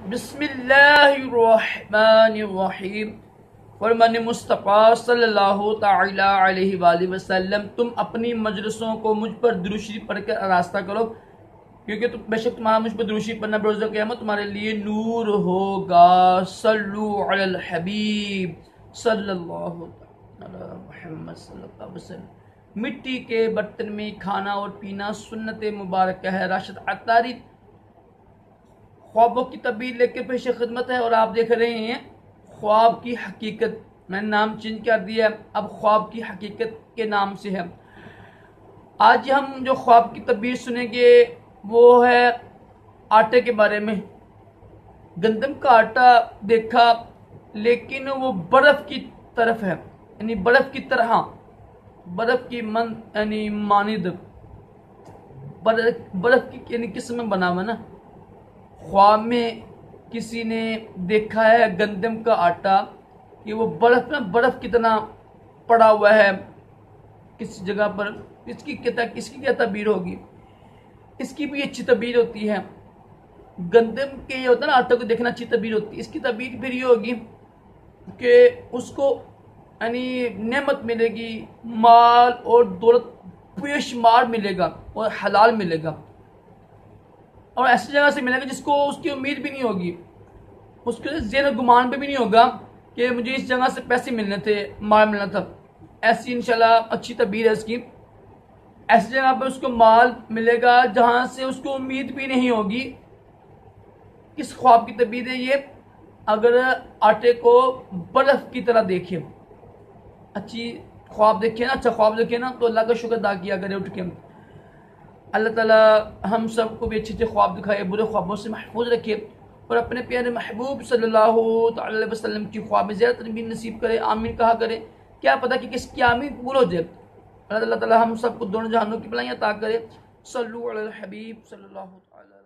बिस्मिल्लाहिर्रहमानिर्रहीम। फरमान मुस्तफ़ा सल्लल्लाहु तआला अलैहि वसल्लम, तुम अपनी मजलिसों को मुझ पर दुरूद पढ़कर आरास्ता करो, क्योंकि तुम बेशक तुम्हारा मुझ पर दुरूद पढ़ना रोज़ क़यामत तुम्हारे लिए नूर होगा। सल्लु अलल हबीब सल्लल्लाहु अलैहि मुहम्मद सल्लल्लाहु अलैहि वसल्लम। मिट्टी के बर्तन में खाना और पीना सुन्नत मुबारक है। राशिद अत्तारी ख्वाबों की तबीर लेकर पेश खिदमत है और आप देख रहे हैं ख्वाब की हकीकत। मैंने नाम चेंज कर दिया, अब ख्वाब की हकीकत के नाम से है। आज हम जो ख्वाब की तबीर सुनेंगे वो है आटे के बारे में। गंदम का आटा देखा, लेकिन वो बर्फ की तरफ है, यानी बर्फ की तरह, बर्फ की मन यानी मानिद बर्फ की यानी किस्म में बना हुआ ना। ख्वाब में किसी ने देखा है गंदम का आटा कि वो बर्फ में बर्फ की तरह पड़ा हुआ है किसी जगह पर। इसकी क्या तबीर होगी? इसकी भी अच्छी तबीर होती है। गंदम के ये होता है ना, आटा को देखना अच्छी तबीर होती है। इसकी तबीर फिर ये होगी कि उसको यानी नेमत मिलेगी, माल और दौलत बेशुमार मिलेगा और हलाल मिलेगा, और ऐसी जगह से मिलेगा जिसको उसकी उम्मीद भी नहीं होगी। उसके ज़हन गुमान पे भी नहीं होगा कि मुझे इस जगह से पैसे मिलने थे, माल मिलना था। ऐसी इंशाल्लाह अच्छी तबीर है इसकी। ऐसी जगह पर उसको माल मिलेगा जहाँ से उसको उम्मीद भी नहीं होगी। किस ख्वाब की तबीर है ये? अगर आटे को बर्फ की तरह देखे, अच्छी ख्वाब देखे ना, अच्छा ख्वाब देखे ना, तो अल्लाह का शुक्र अदा किया करे उठ के। अल्लाह ताला हम सबको भी अच्छे अच्छे ख्वाब दिखाए, बुरे ख्वाबों से महफूज रखे और अपने प्यारे महबूब सल्लल्लाहु अलैहि वसल्लम की ख्वाब में ज़्यादा भी नसीब करे। आमीन कहा करे। क्या पता कि किसकी आमीन कबूल हो जाए। अल्लाह ताला हम सबको दोनों जहानों की भलाइयाँ अता करे। सल्लु अलल हबीब सल्लल्लाहु अलैहि